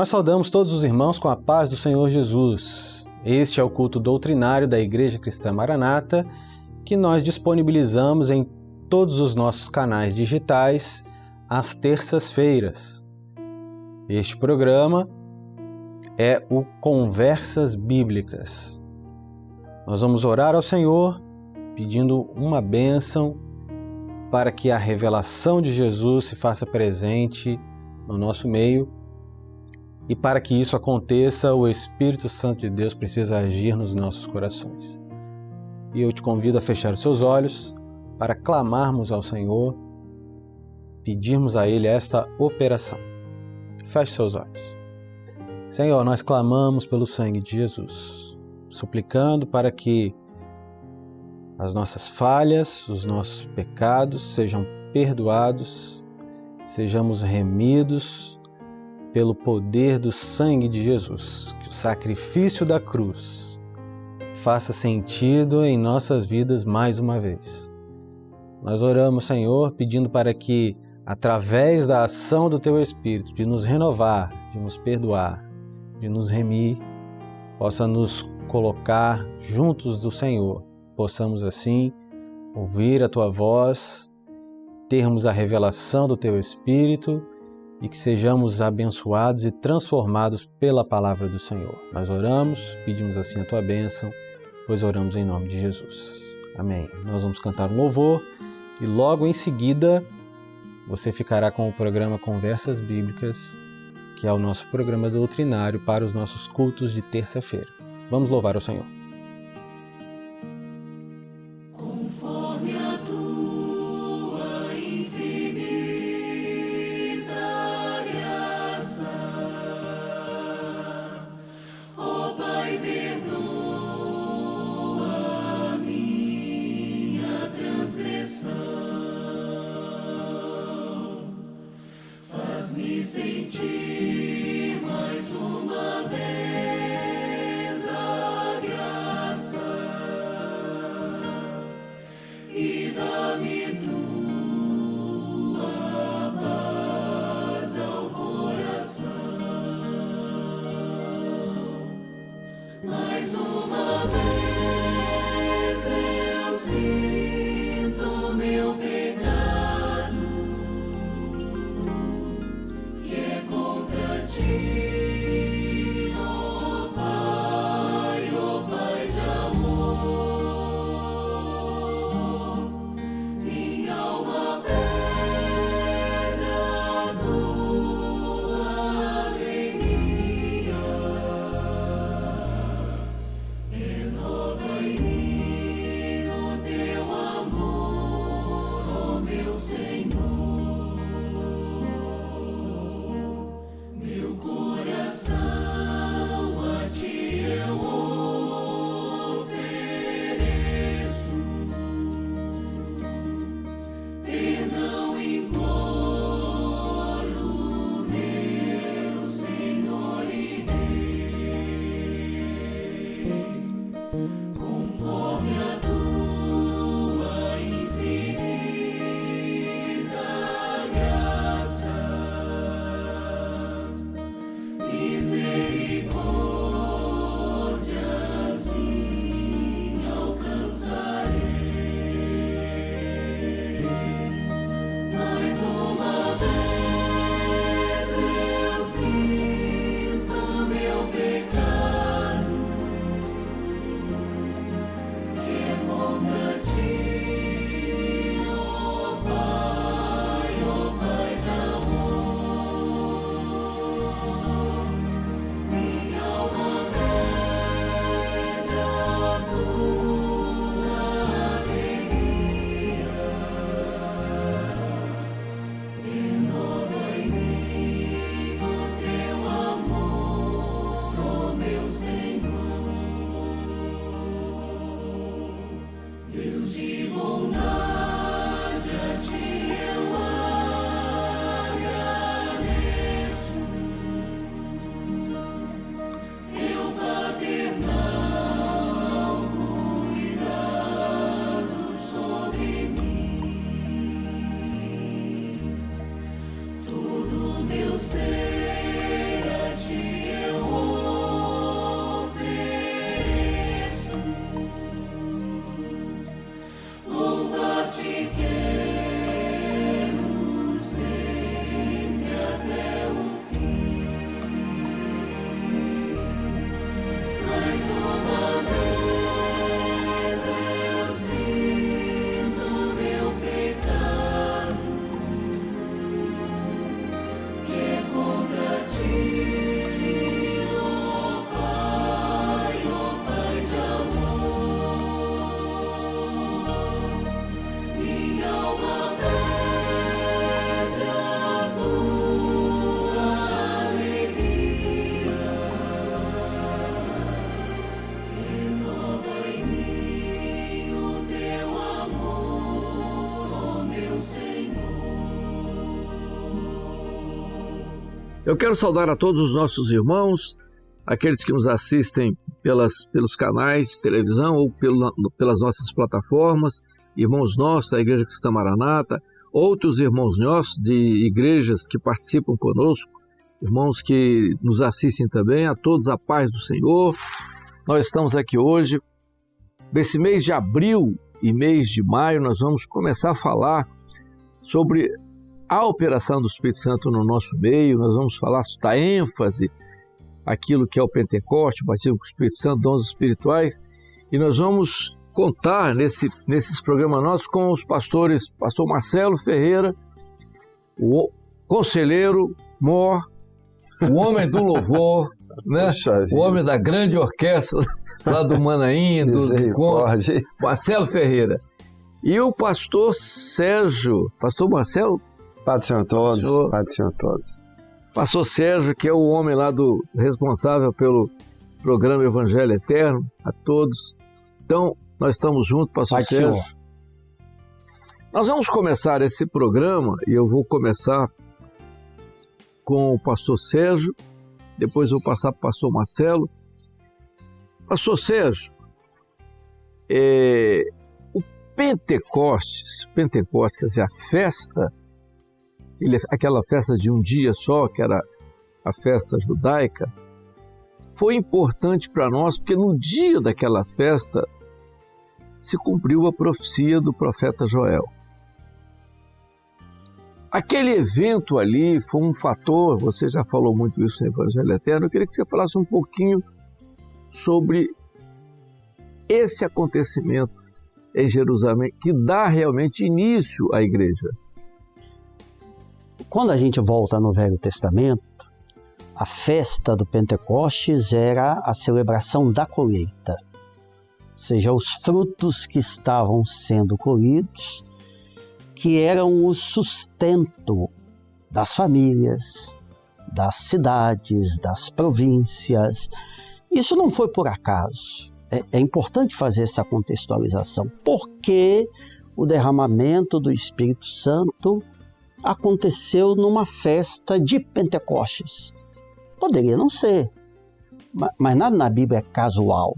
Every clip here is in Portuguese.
Nós saudamos todos os irmãos com a paz do Senhor Jesus. Este é o culto doutrinário da Igreja Cristã Maranata, que nós disponibilizamos em todos os nossos canais digitais às terças-feiras. Este programa é o Conversas Bíblicas. Nós vamos orar ao Senhor pedindo uma bênção para que a revelação de Jesus se faça presente no nosso meio. E para que isso aconteça, o Espírito Santo de Deus precisa agir nos nossos corações. E eu te convido a fechar os seus olhos para clamarmos ao Senhor, pedirmos a Ele esta operação. Feche seus olhos. Senhor, nós clamamos pelo sangue de Jesus, suplicando para que as nossas falhas, os nossos pecados sejam perdoados, sejamos remidos pelo poder do sangue de Jesus, que o sacrifício da cruz faça sentido em nossas vidas mais uma vez. Nós oramos, Senhor, pedindo para que, através da ação do Teu Espírito, de nos renovar, de nos perdoar, de nos remir, possa nos colocar juntos do Senhor, possamos assim ouvir a Tua voz, termos a revelação do Teu Espírito e que sejamos abençoados e transformados pela palavra do Senhor. Nós oramos, pedimos assim a Tua bênção, pois oramos em nome de Jesus. Amém. Nós vamos cantar um louvor e logo em seguida você ficará com o programa Conversas Bíblicas, que é o nosso programa doutrinário para os nossos cultos de terça-feira. Vamos louvar o Senhor. Conforme a Tua infinita graça, ó Pai, perdoa a minha transgressão, faz-me sentir mais uma vez a graça e dá-me Tua paz ao coração. Mais uma vez eu sinto meu pecado, que é contra Ti, ó Pai de amor. Minha alma pede a Tua alegria, renova em mim o Teu amor, ó meu Senhor. Meu coração a Ti eu ofereço, perdão imploro, meu Senhor e Rei. Conforme a Tua infinita graça, misericórdia assim alcançarei. Mais uma vez eu sinto meu pecado, que é contra Ti, ó Pai de amor. Minha alma pede a Tua alegria, renova em mim o Teu amor, ó meu Senhor. Deus de bondade, a Ti eu agradeço, Teu paternal cuidado sobre mim. Todo meu ser a Ti Eu quero saudar a todos os nossos irmãos, aqueles que nos assistem pelos canais de televisão ou pelas nossas plataformas, irmãos nossos da Igreja Cristã Maranata, outros irmãos nossos de igrejas que participam conosco, irmãos que nos assistem também, a todos a paz do Senhor. Nós estamos aqui hoje, nesse mês de abril e mês de maio, nós vamos começar a falar sobre a operação do Espírito Santo no nosso meio. Nós vamos falar da ênfase, aquilo que é o Pentecoste, o batismo com o Espírito Santo, dons espirituais, e nós vamos contar nesses programas nossos com os pastores, pastor Marcelo Ferreira, o conselheiro Mor, o homem do louvor, né? O homem da grande orquestra lá do Manaim, dos encontros, Marcelo Ferreira. E o pastor Sérgio, pastor Marcelo? Paz do Senhor a todos, paz do Senhor a todos. Pastor Sérgio, que é o homem lá responsável pelo programa Evangelho Eterno, a todos. Então, nós estamos juntos, pastor Sérgio. Senhor. Nós vamos começar esse programa, e eu vou começar com o pastor Sérgio, depois vou passar para o pastor Marcelo. Pastor Sérgio, o Pentecostes, quer dizer, a festa, aquela festa de um dia só, que era a festa judaica, foi importante para nós, porque no dia daquela festa se cumpriu a profecia do profeta Joel. Aquele evento ali foi um fator, você já falou muito isso no Evangelho Eterno, eu queria que você falasse um pouquinho sobre esse acontecimento em Jerusalém, que dá realmente início à igreja. Quando a gente volta no Velho Testamento, a festa do Pentecostes era a celebração da colheita, ou seja, os frutos que estavam sendo colhidos, que eram o sustento das famílias, das cidades, das províncias. Isso não foi por acaso. É importante fazer essa contextualização, porque o derramamento do Espírito Santo aconteceu numa festa de Pentecostes. Poderia não ser, mas nada na Bíblia é casual.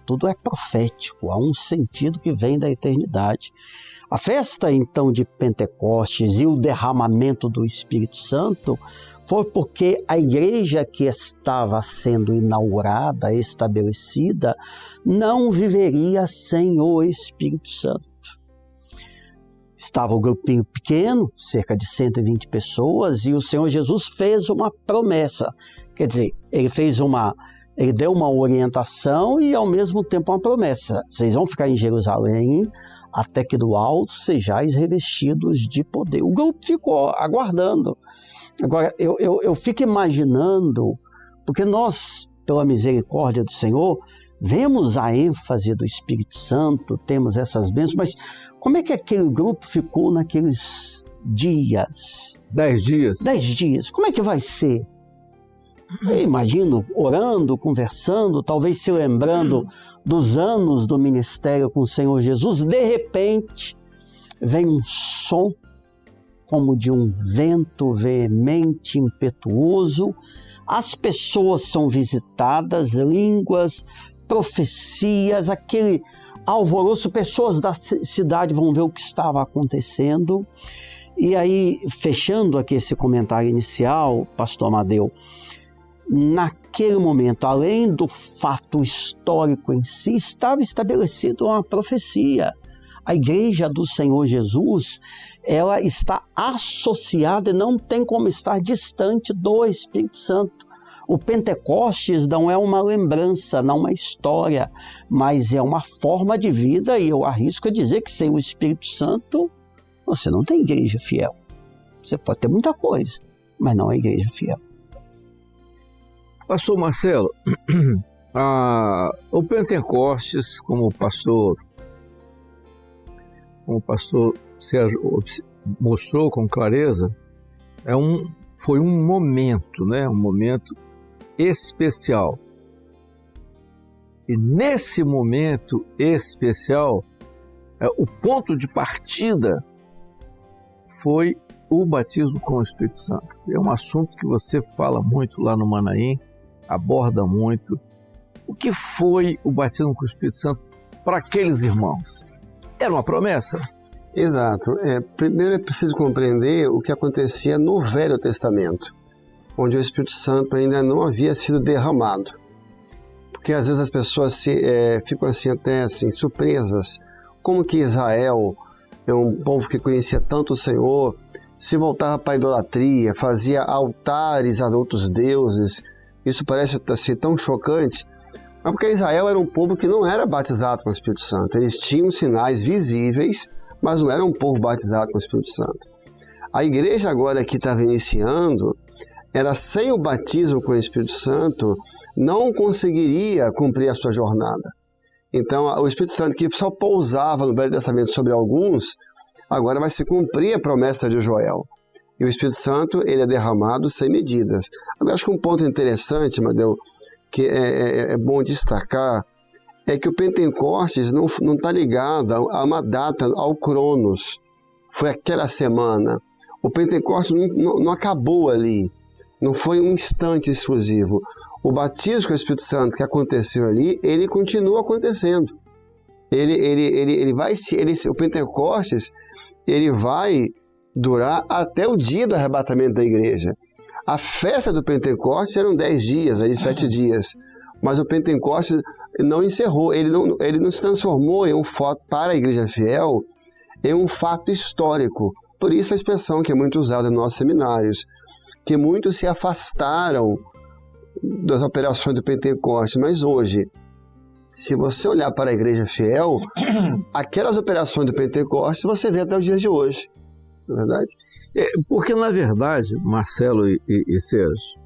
Tudo é profético, há um sentido que vem da eternidade. A festa, então, de Pentecostes e o derramamento do Espírito Santo foi porque a igreja que estava sendo inaugurada, estabelecida, não viveria sem o Espírito Santo. Estava o grupinho pequeno, cerca de 120 pessoas, e o Senhor Jesus fez uma promessa. Quer dizer, ele deu uma orientação e, ao mesmo tempo, uma promessa. Vocês vão ficar em Jerusalém até que do alto sejais revestidos de poder. O grupo ficou aguardando. Agora, eu fico imaginando, porque nós, pela misericórdia do Senhor, vemos a ênfase do Espírito Santo, temos essas bênçãos, mas como é que aquele grupo ficou naqueles dias? 10 dias. 10 dias. Como é que vai ser? Eu imagino orando, conversando, talvez se lembrando dos anos do ministério com o Senhor Jesus. De repente, vem um som como de um vento veemente, impetuoso. As pessoas são visitadas, línguas, profecias, aquele alvoroço, pessoas da cidade vão ver o que estava acontecendo. E aí, fechando aqui esse comentário inicial, pastor Amadeu, naquele momento, além do fato histórico em si, estava estabelecida uma profecia. A igreja do Senhor Jesus, ela está associada e não tem como estar distante do Espírito Santo. O Pentecostes não é uma lembrança, não uma história, mas é uma forma de vida, e eu arrisco a dizer que sem o Espírito Santo, você não tem igreja fiel. Você pode ter muita coisa, mas não é igreja fiel. Pastor Marcelo, o Pentecostes, como o pastor Sérgio mostrou com clareza, foi um momento, né? Um momento especial. E nesse momento especial, o ponto de partida foi o batismo com o Espírito Santo? É um assunto que você fala muito lá no Manaim, aborda muito. O que foi o batismo com o Espírito Santo para aqueles irmãos? Era uma promessa? Exato. Primeiro é preciso compreender o que acontecia no Velho Testamento, onde o Espírito Santo ainda não havia sido derramado. Porque às vezes as pessoas ficam assim, até assim, surpresas. Como que Israel é um povo que conhecia tanto o Senhor, se voltava para a idolatria, fazia altares a outros deuses. Isso parece assim, tão chocante. Mas porque Israel era um povo que não era batizado com o Espírito Santo. Eles tinham sinais visíveis, mas não era um povo batizado com o Espírito Santo. A igreja agora que estava iniciando, era sem o batismo com o Espírito Santo, não conseguiria cumprir a sua jornada. Então, o Espírito Santo que só pousava no Velho Testamento sobre alguns, agora vai se cumprir a promessa de Joel. E o Espírito Santo, ele é derramado sem medidas. Agora, acho que um ponto interessante, Madeu, que é bom destacar, é que o Pentecostes não está ligado a uma data, ao Cronos. Foi aquela semana. O Pentecostes não acabou ali. Não foi um instante exclusivo. O batismo com o Espírito Santo que aconteceu ali, ele continua acontecendo. O Pentecostes, ele vai durar até o dia do arrebatamento da igreja. A festa do Pentecostes eram 10 dias, aí 7 dias. Mas o Pentecostes não encerrou, ele não se transformou em um fato para a igreja fiel, em um fato histórico. Por isso a expressão que é muito usada nos nossos seminários, que muitos se afastaram das operações do Pentecostes, mas hoje, se você olhar para a igreja fiel, aquelas operações do Pentecostes você vê até os dias de hoje, não é verdade? Porque, na verdade, Marcelo e Sérgio,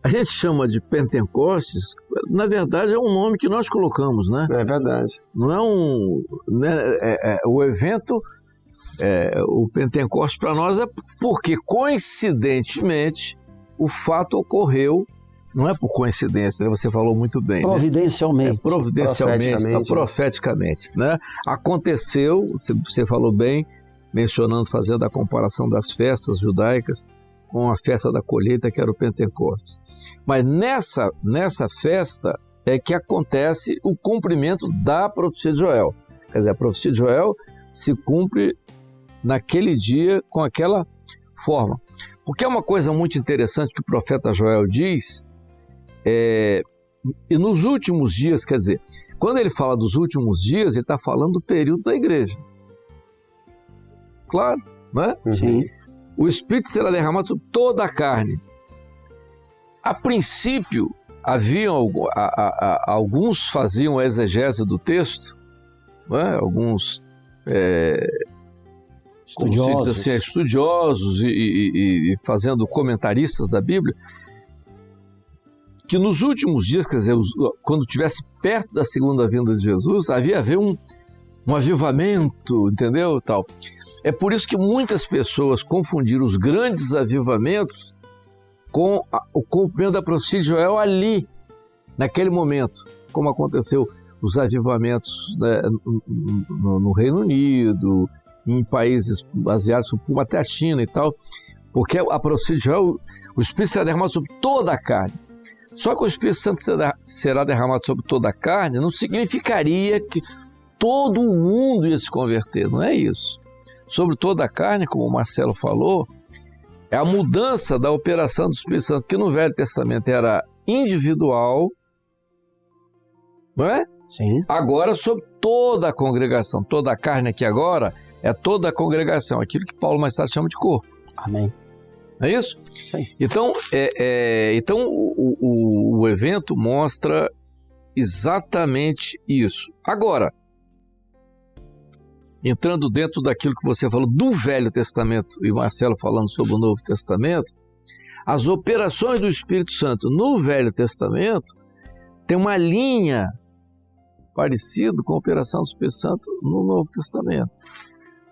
a gente chama de Pentecostes, na verdade é um nome que nós colocamos, né? É verdade. Não é o evento, o Pentecostes para nós é porque, coincidentemente, o fato ocorreu, não é por coincidência, né? Você falou muito bem. Providencialmente. Né? Providencialmente, profeticamente. Né? Aconteceu, você falou bem, mencionando, fazendo a comparação das festas judaicas com a festa da colheita, que era o Pentecostes. Mas nessa festa é que acontece o cumprimento da profecia de Joel. Quer dizer, a profecia de Joel se cumpre naquele dia com aquela forma. Porque é uma coisa muito interessante que o profeta Joel diz, e nos últimos dias, quer dizer, quando ele fala dos últimos dias, ele está falando do período da igreja. Claro, né? Sim. O Espírito será derramado sobre toda a carne. A princípio, alguns faziam a exegese do texto, né? Alguns estudiosos e fazendo comentaristas da Bíblia, que nos últimos dias, quer dizer, quando estivesse perto da segunda vinda de Jesus, havia um avivamento, entendeu? Tal. É por isso que muitas pessoas confundiram os grandes avivamentos com o cumprimento da profecia de Joel ali, naquele momento, como aconteceu os avivamentos, né, no Reino Unido, em países asiáticos, como até a China e tal, porque a profecia de Joel, o Espírito será derramado sobre toda a carne. Só que o Espírito Santo será derramado sobre toda a carne não significaria que todo mundo ia se converter, não é isso. Sobre toda a carne, como o Marcelo falou, é a mudança da operação do Espírito Santo, que no Velho Testamento era individual, não é? Sim. Agora sobre toda a congregação. Toda a carne aqui agora é toda a congregação, aquilo que Paulo mais tarde chama de corpo. Amém. Não é isso? Sim. Então, o evento mostra exatamente isso. Agora, entrando dentro daquilo que você falou do Velho Testamento e o Marcelo falando sobre o Novo Testamento, as operações do Espírito Santo no Velho Testamento tem uma linha parecida com a operação do Espírito Santo no Novo Testamento.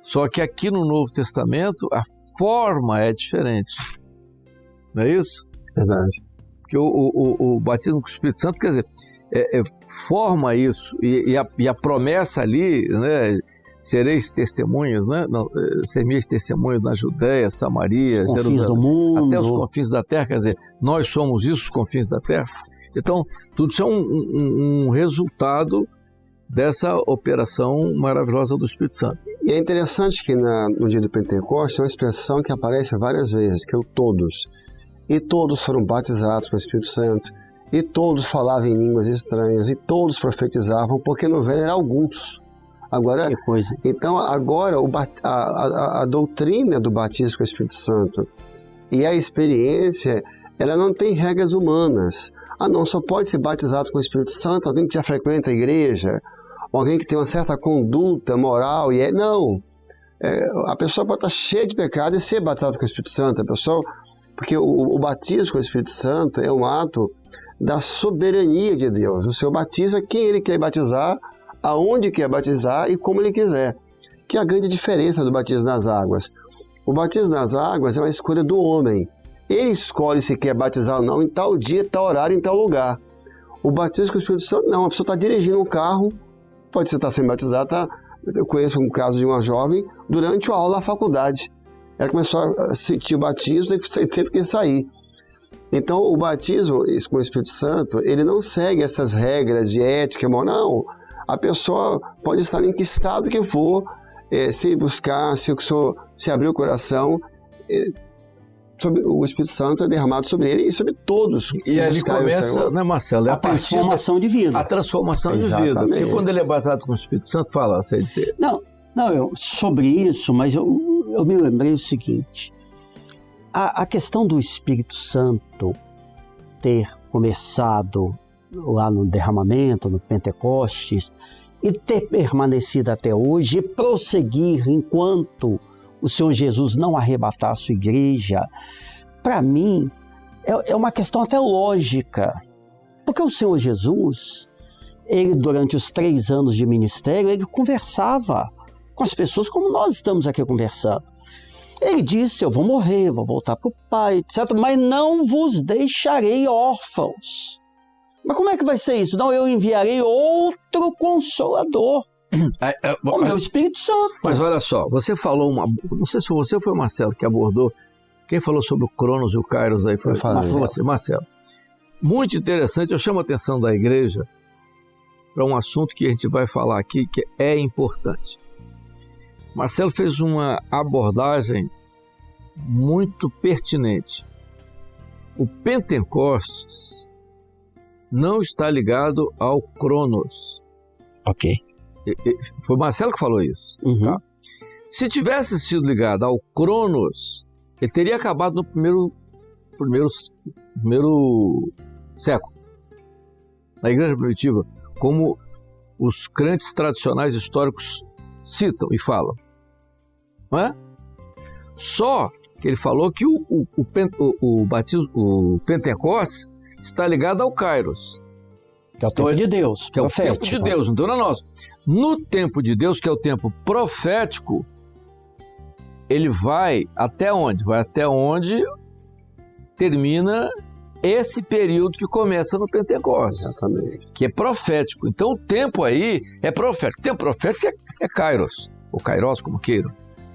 Só que aqui no Novo Testamento a forma é diferente. Não é isso? Verdade. Porque o batismo com o Espírito Santo, quer dizer, forma isso, e a promessa ali, né, sereis testemunhas, né? Sereis testemunhas na Judéia, Samaria, Os confins Jerusalém, do mundo. até os confins da terra, quer dizer, nós somos isso, os confins da terra. Então, tudo isso é um resultado dessa operação maravilhosa do Espírito Santo. E é interessante que no dia do Pentecostes é uma expressão que aparece várias vezes, que é o todos. E todos foram batizados com o Espírito Santo, e todos falavam em línguas estranhas, e todos profetizavam, porque no velho eram alguns. Agora, Que coisa. então, agora a doutrina do batismo com o Espírito Santo e a experiência, ela não tem regras humanas. Não, só pode ser batizado com o Espírito Santo alguém que já frequenta a igreja, alguém que tem uma certa conduta moral. Não, a pessoa pode estar cheia de pecado e ser batizada com o Espírito Santo. Porque o batismo com o Espírito Santo é um ato da soberania de Deus. O Senhor batiza quem Ele quer batizar, aonde quer batizar e como Ele quiser. Que é a grande diferença do batismo nas águas. O batismo nas águas é uma escolha do homem. Ele escolhe se quer batizar ou não em tal dia, tal horário, em tal lugar. O batismo com o Espírito Santo, não. A pessoa está dirigindo um carro, pode ser estar sendo batizada. Eu conheço um caso de uma jovem, durante a aula da faculdade. Ela começou a sentir o batismo e teve que sair. Então, o batismo com o Espírito Santo, ele não segue essas regras de ética, não. A pessoa pode estar em que estado que for, se buscar, se abrir o coração, o Espírito Santo é derramado sobre ele e sobre todos. E ali começa, né, Marcelo? A transformação de vida. A transformação de vida. Porque quando ele é batizado com o Espírito Santo, fala, você dizer. Não, sobre isso, mas eu me lembrei o seguinte. A questão do Espírito Santo ter começado lá no derramamento, no Pentecostes, e ter permanecido até hoje e prosseguir enquanto o Senhor Jesus não arrebatar a sua igreja, para mim, é uma questão até lógica. Porque o Senhor Jesus, ele durante os 3 anos de ministério, ele conversava com as pessoas como nós estamos aqui conversando. Ele disse, eu vou morrer, vou voltar para o Pai, etc. Mas não vos deixarei órfãos. Mas como é que vai ser isso? Não, eu enviarei outro Consolador. O meu Espírito Santo. Mas olha só, você falou não sei se você ou foi o Marcelo que abordou. Quem falou sobre o Cronos e o Kairos aí foi você, Marcelo. Muito interessante, eu chamo a atenção da igreja para um assunto que a gente vai falar aqui que é importante. Marcelo fez uma abordagem muito pertinente. O Pentecostes não está ligado ao Cronos. Ok. Foi o Marcelo que falou isso. Uhum. Tá? Se tivesse sido ligado ao Cronos, ele teria acabado no primeiro século. Na igreja primitiva, como os crentes tradicionais históricos citam e falam. Não é? Só que ele falou que o Pentecostes está ligado ao Kairos. Que é o tempo de Deus. Que é o tempo de Deus, não é nosso. No tempo de Deus, que é o tempo profético, ele vai até onde? Vai até onde termina esse período que começa no Pentecostes. Exatamente. Que é profético. Então o tempo aí é profético. O tempo profético é Kairos, ou Kairos, como queiram.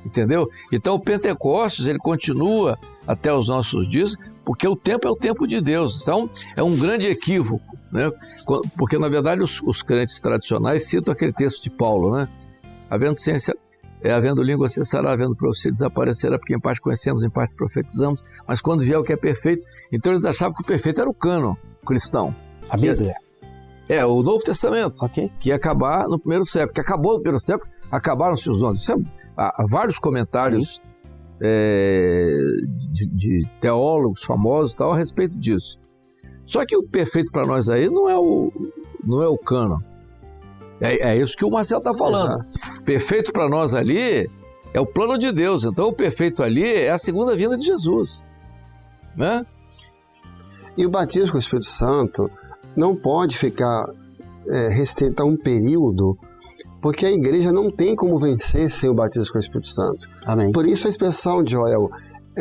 Entendeu? Então o Pentecostes, ele continua até os nossos dias, porque o tempo é o tempo de Deus. Então é um grande equívoco, né? Porque na verdade os crentes tradicionais citam aquele texto de Paulo, né? Havendo ciência, havendo língua cessará, havendo profecia desaparecerá, porque em parte conhecemos, em parte profetizamos, mas quando vier o que é perfeito, então eles achavam que o perfeito era o cânon cristão. A Bíblia. O Novo Testamento, Ok. que ia acabar no primeiro século, que acabou no primeiro século, acabaram-se os dons. Há vários comentários de teólogos famosos e tal a respeito disso. Só que o perfeito para nós aí não é o cânon. É isso que o Marcelo está falando. Exato. Perfeito para nós ali é o plano de Deus. Então o perfeito ali é a segunda vinda de Jesus, né? E o batismo com o Espírito Santo não pode ficar restrito a um período, porque a igreja não tem como vencer sem o batismo com o Espírito Santo. Amém. Por isso a expressão de Joel,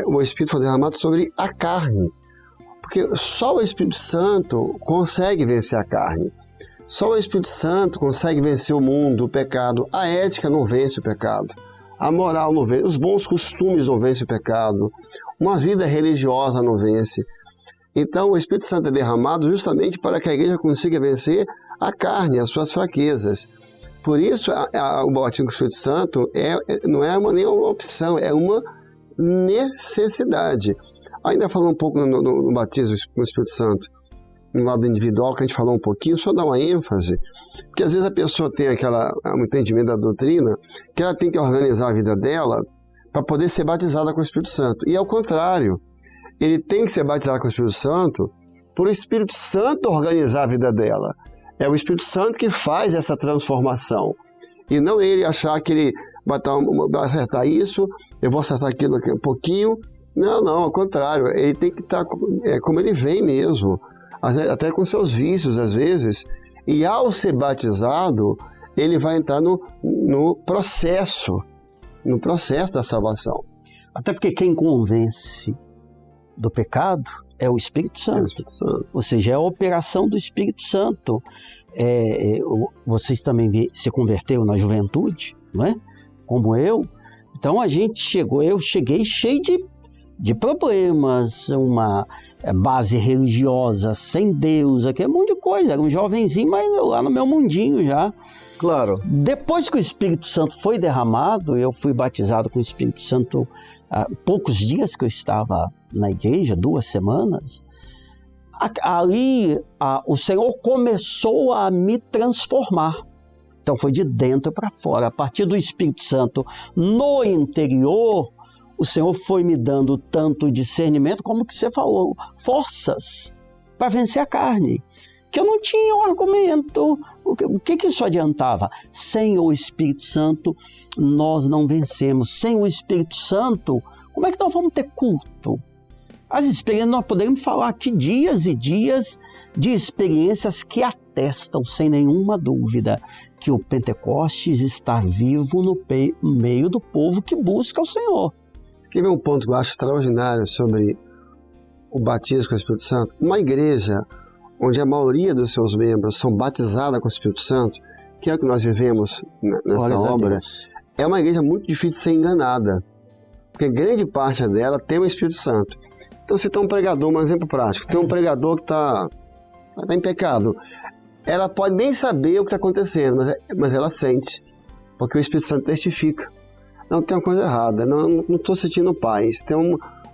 o Espírito foi derramado sobre a carne. Porque só o Espírito Santo consegue vencer a carne. Só o Espírito Santo consegue vencer o mundo, o pecado. A ética não vence o pecado. A moral não vence. Os bons costumes não vencem o pecado. Uma vida religiosa não vence. Então, o Espírito Santo é derramado justamente para que a igreja consiga vencer a carne, as suas fraquezas. Por isso, o batismo com o Espírito Santo não é nem uma opção, é uma necessidade. Ainda falando um pouco no batismo com o Espírito Santo, no lado individual, que a gente falou um pouquinho, só dar uma ênfase, porque às vezes a pessoa tem um entendimento da doutrina, que ela tem que organizar a vida dela para poder ser batizada com o Espírito Santo. E ao contrário, ele tem que ser batizado com o Espírito Santo por o Espírito Santo organizar a vida dela. É o Espírito Santo que faz essa transformação. E não ele achar que ele vai acertar isso, eu vou acertar aquilo aqui um pouquinho. Não, ao contrário. Ele tem que estar como ele vem mesmo, até com seus vícios às vezes. E ao ser batizado, ele vai entrar no processo da salvação. Até porque quem convence do pecado é o Espírito Santo. Ou seja, é a operação do Espírito Santo. Vocês também se converteram na juventude, não é? Como eu. Então eu cheguei cheio de problemas, uma base religiosa sem Deus, aquele monte de coisa. Era um jovenzinho, mas lá no meu mundinho já. Claro. Depois que o Espírito Santo foi derramado, eu fui batizado com o Espírito Santo há poucos dias que eu estava na igreja, 2 semanas. Ali o Senhor começou a me transformar. Então foi de dentro para fora. A partir do Espírito Santo no interior, o Senhor foi me dando tanto discernimento, como que você falou, forças para vencer a carne. Que eu não tinha um argumento. O que isso adiantava? Sem o Espírito Santo, nós não vencemos. Sem o Espírito Santo, como é que nós vamos ter culto? As experiências, nós podemos falar aqui dias e dias de experiências que atestam, sem nenhuma dúvida, que o Pentecostes está vivo no meio do povo que busca o Senhor. Quer ver um ponto que eu acho extraordinário sobre o batismo com o Espírito Santo? Uma igreja onde a maioria dos seus membros são batizadas com o Espírito Santo, que é o que nós vivemos nessa obra, é uma igreja muito difícil de ser enganada, porque grande parte dela tem o Espírito Santo. Então, se tem um pregador, um exemplo prático, tem um pregador que está em pecado, ela pode nem saber o que está acontecendo, mas ela sente, porque o Espírito Santo testifica. Não, tem uma coisa errada, não estou sentindo paz,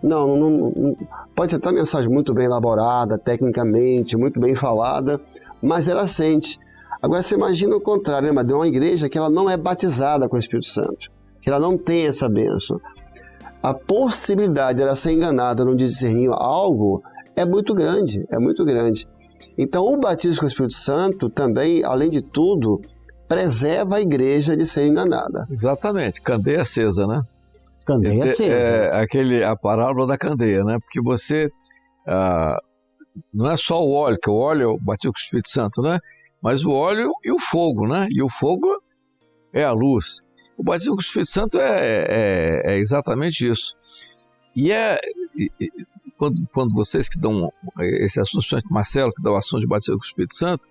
não, pode ser até uma mensagem muito bem elaborada, tecnicamente, muito bem falada, mas ela sente. Agora você imagina o contrário, né? De uma igreja que ela não é batizada com o Espírito Santo, que ela não tem essa bênção. A possibilidade de ela ser enganada num discernir algo é muito grande, Então o batismo com o Espírito Santo também, além de tudo, preserva a igreja de ser enganada. Exatamente, candeia acesa, né? Candeia acesa. A parábola da candeia, né? Porque você, não é só o óleo, que o óleo é o batismo com o Espírito Santo, né? Mas o óleo e o fogo, né? E o fogo é a luz. O batismo com o Espírito Santo é exatamente isso. E quando vocês que dão esse assunto, Marcelo, que dá o assunto de batismo com o Espírito Santo,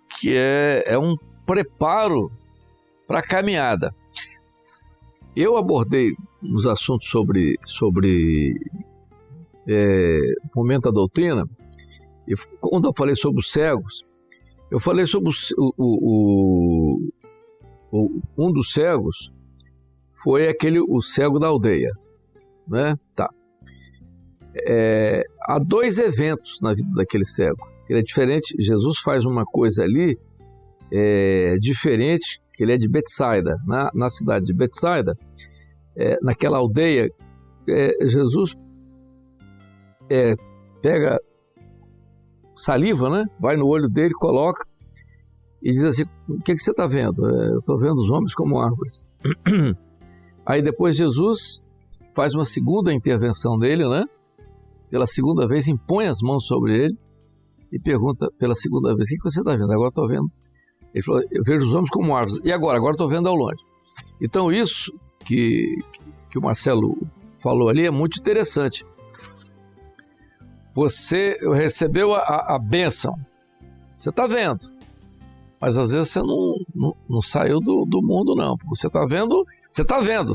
que é um preparo para a caminhada. Eu abordei nos assuntos sobre o momento da doutrina, e quando eu falei sobre os cegos, eu falei sobre um dos cegos foi o cego da aldeia, né? Tá. Há 2 eventos na vida daquele cego. Ele é diferente. Jesus faz uma coisa ali diferente, que ele é de Betsaida, na cidade de Betsaida, naquela aldeia. Jesus pega saliva, né? Vai no olho dele, coloca e diz assim: o que você está vendo? Eu estou vendo os homens como árvores. Aí depois Jesus faz uma segunda intervenção dele, né? Pela segunda vez impõe as mãos sobre ele e pergunta pela segunda vez: o que você está vendo? Agora estou vendo. Ele falou: eu vejo os homens como árvores. E agora estou vendo ao longe. Então isso que o Marcelo falou ali é muito interessante. Você recebeu a bênção. Você está vendo. Mas às vezes você não saiu do mundo, não. Você está vendo,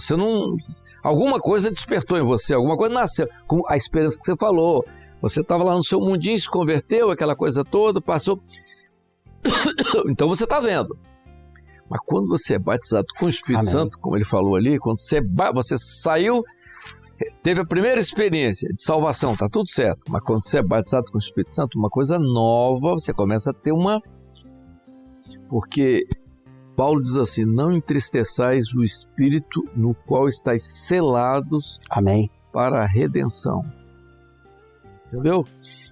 você não... Alguma coisa despertou em você, alguma coisa nasceu, com a experiência que você falou. Você estava lá no seu mundinho, se converteu, aquela coisa toda, passou... Então você está vendo. Mas quando você é batizado com o Espírito Amém. Santo, como ele falou ali, quando você saiu, teve a primeira experiência de salvação, está tudo certo. Mas quando você é batizado com o Espírito Santo, uma coisa nova, você começa a ter uma... Porque Paulo diz assim, não entristeçais o Espírito no qual estáis selados Amém. para a redenção. Entendeu?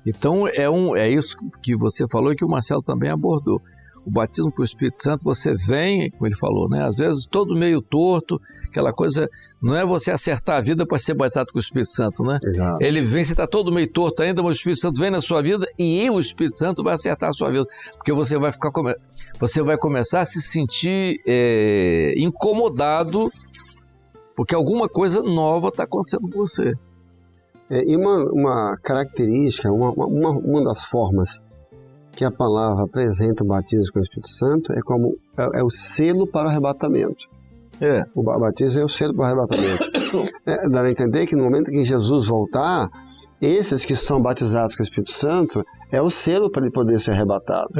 Então é isso que você falou e que o Marcelo também abordou. O batismo com o Espírito Santo, você vem, como ele falou, né? Às vezes todo meio torto, aquela coisa, não é você acertar a vida para ser batizado com o Espírito Santo, né? Exato. Ele vem, você está todo meio torto ainda, mas o Espírito Santo vem na sua vida e o Espírito Santo vai acertar a sua vida, porque você vai começar a se sentir incomodado, porque alguma coisa nova está acontecendo com você. E uma característica, uma das formas que a palavra apresenta o batismo com o Espírito Santo é o selo para o arrebatamento. O batismo é o selo para o arrebatamento. Dá a entender que no momento em que Jesus voltar, esses que são batizados com o Espírito Santo é o selo para ele poder ser arrebatado.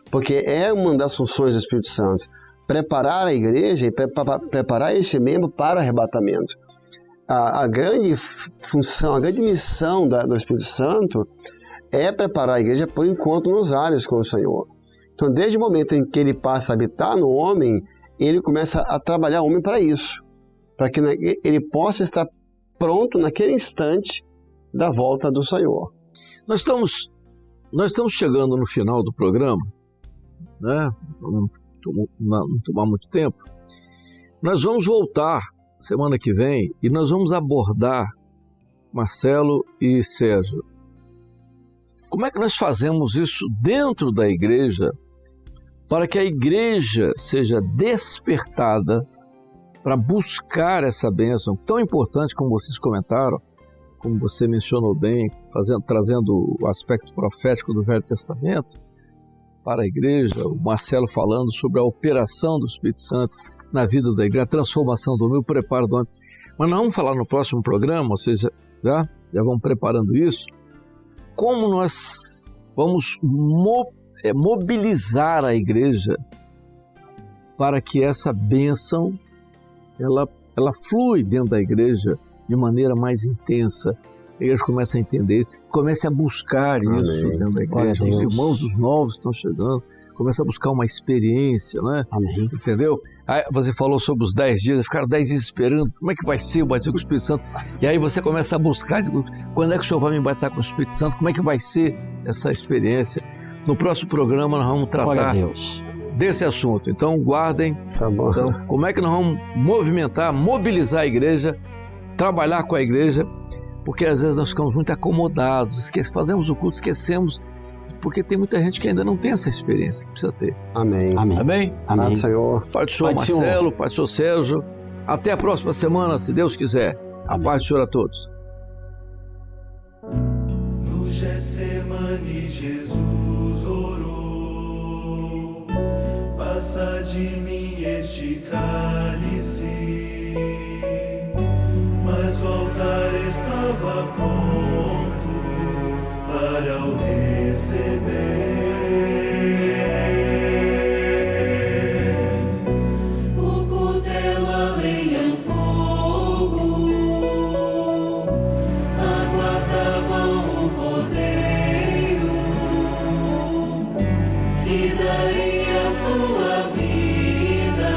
Porque é uma das funções do Espírito Santo, preparar a igreja e preparar este membro para o arrebatamento. A grande função, a grande missão do Espírito Santo é preparar a igreja por encontro nos ares com o Senhor. Então, desde o momento em que ele passa a habitar no homem, ele começa a trabalhar o homem para isso, para que ele possa estar pronto naquele instante da volta do Senhor. Nós estamos chegando no final do programa, né? Não tomar muito tempo. Nós vamos voltar semana que vem e nós vamos abordar, Marcelo e Sérgio, como é que nós fazemos isso dentro da igreja para que a igreja seja despertada para buscar essa bênção tão importante como vocês comentaram, como você mencionou bem, trazendo o aspecto profético do Velho Testamento para a igreja, o Marcelo falando sobre a operação do Espírito Santo na vida da igreja, a transformação do homem, o preparo do homem. Mas nós vamos falar no próximo programa, ou seja, já vamos preparando isso, como nós vamos mobilizar a igreja para que essa bênção ela flui dentro da igreja de maneira mais intensa. A igreja começa a entender isso, começa a buscar isso dentro da igreja. Os irmãos, os novos estão chegando, começa a buscar uma experiência, né? Amém. Entendeu? Aí você falou sobre os 10 dias, ficaram 10 dias esperando, como é que vai ser o batismo com o Espírito Santo? E aí você começa a buscar, quando é que o Senhor vai me batizar com o Espírito Santo? Como é que vai ser essa experiência? No próximo programa nós vamos tratar desse assunto. Então guardem. Tá bom. Então, como é que nós vamos mobilizar a igreja, trabalhar com a igreja, porque às vezes nós ficamos muito acomodados, fazemos o culto, esquecemos, porque tem muita gente que ainda não tem essa experiência, que precisa ter. Amém. Amém. Amém? Amém. Senhor. Pai do Senhor Marcelo, Pai do Senhor Sérgio. Até a próxima semana, se Deus quiser. A paz do Senhor a todos. No Getsemane Jesus orou, passa de mim este cálice, mas o altar estava pronto para o receber. O cutelo, a lenha, o fogo aguardavam o cordeiro que daria sua vida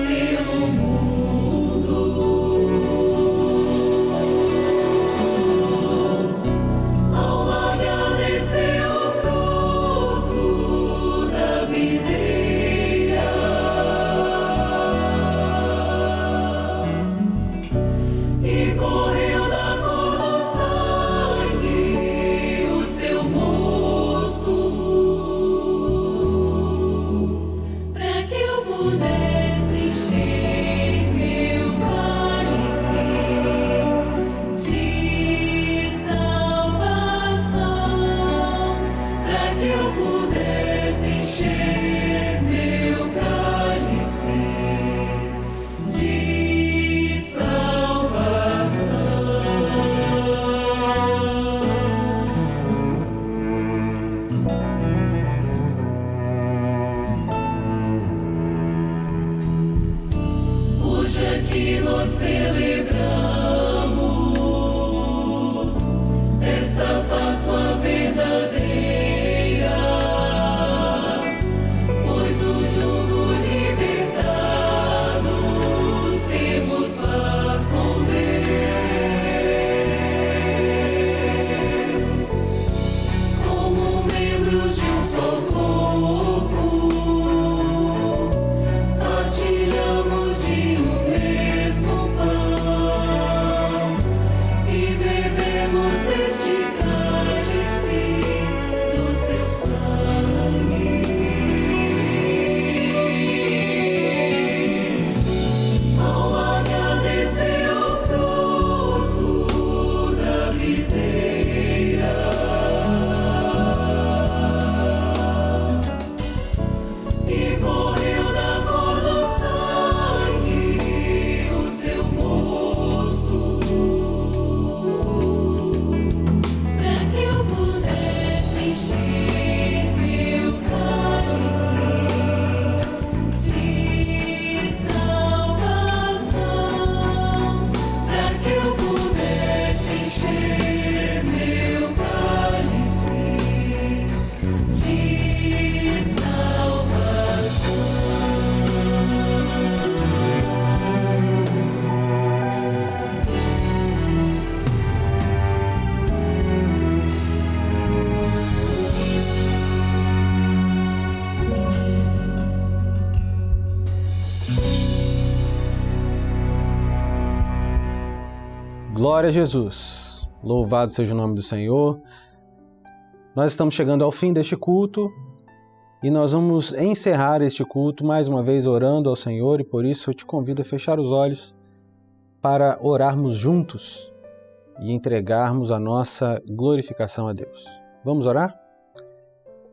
pelo mundo. Ao largar desse o fruto da videira e correu da cor do sangue o seu mosto, para que eu pudesse encher meu cálice de salvação, para que eu pudesse encher que nós celebramos esta Páscoa verdadeira, pois o jugo libertados temos paz com Deus, como membros de um só corpo, partilhamos de um mesmo pão e bebemos deste cálice do seu sangue. Ao agradecer o fruto da videira e correu da cor do sangue o seu rosto, para que eu pudesse encher meu cálice de salvação, para que eu pudesse encher meu cálice de salvação. Glória a Jesus. Louvado seja o nome do Senhor. Nós estamos chegando ao fim deste culto e nós vamos encerrar este culto mais uma vez orando ao Senhor, e por isso eu te convido a fechar os olhos para orarmos juntos e entregarmos a nossa glorificação a Deus. Vamos orar?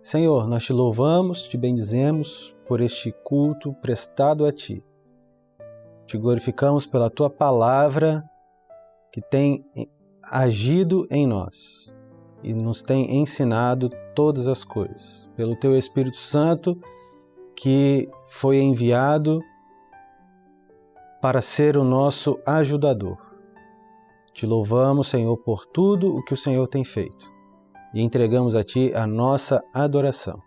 Senhor, nós te louvamos, te bendizemos por este culto prestado a Ti. Te glorificamos pela Tua palavra que tem agido em nós e nos tem ensinado todas as coisas. Pelo Teu Espírito Santo que foi enviado para ser o nosso ajudador. Te louvamos, Senhor, por tudo o que o Senhor tem feito e entregamos a Ti a nossa adoração.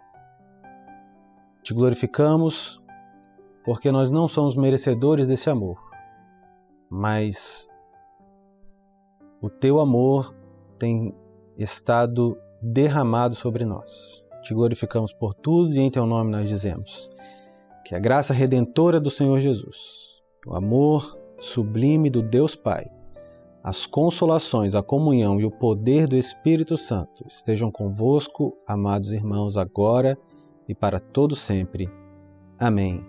Te glorificamos porque nós não somos merecedores desse amor, mas o Teu amor tem estado derramado sobre nós. Te glorificamos por tudo e em Teu nome nós dizemos que a graça redentora do Senhor Jesus, o amor sublime do Deus Pai, as consolações, a comunhão e o poder do Espírito Santo estejam convosco, amados irmãos, agora e para todo sempre. Amém.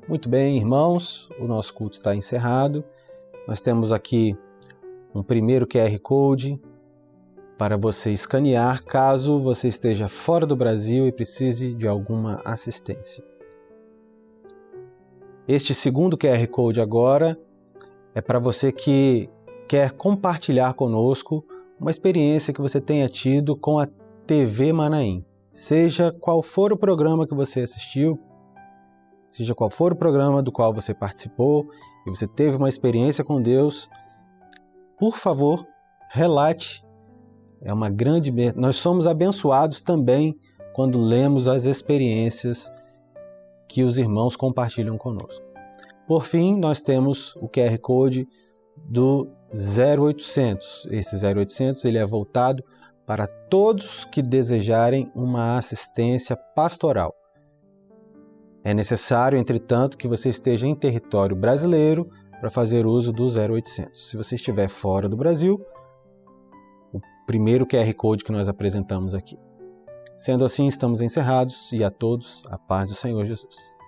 Muito bem, irmãos, o nosso culto está encerrado. Nós temos aqui um primeiro QR Code para você escanear caso você esteja fora do Brasil e precise de alguma assistência. Este segundo QR Code agora é para você que quer compartilhar conosco uma experiência que você tenha tido com a TV Manaim. Seja qual for o programa que você assistiu, seja qual for o programa do qual você participou e você teve uma experiência com Deus, por favor, relate. Nós somos abençoados também quando lemos as experiências que os irmãos compartilham conosco. Por fim, nós temos o QR Code do 0800. Esse 0800 ele é voltado para todos que desejarem uma assistência pastoral. É necessário, entretanto, que você esteja em território brasileiro para fazer uso do 0800. Se você estiver fora do Brasil, o primeiro QR Code que nós apresentamos aqui. Sendo assim, estamos encerrados e a todos a paz do Senhor Jesus.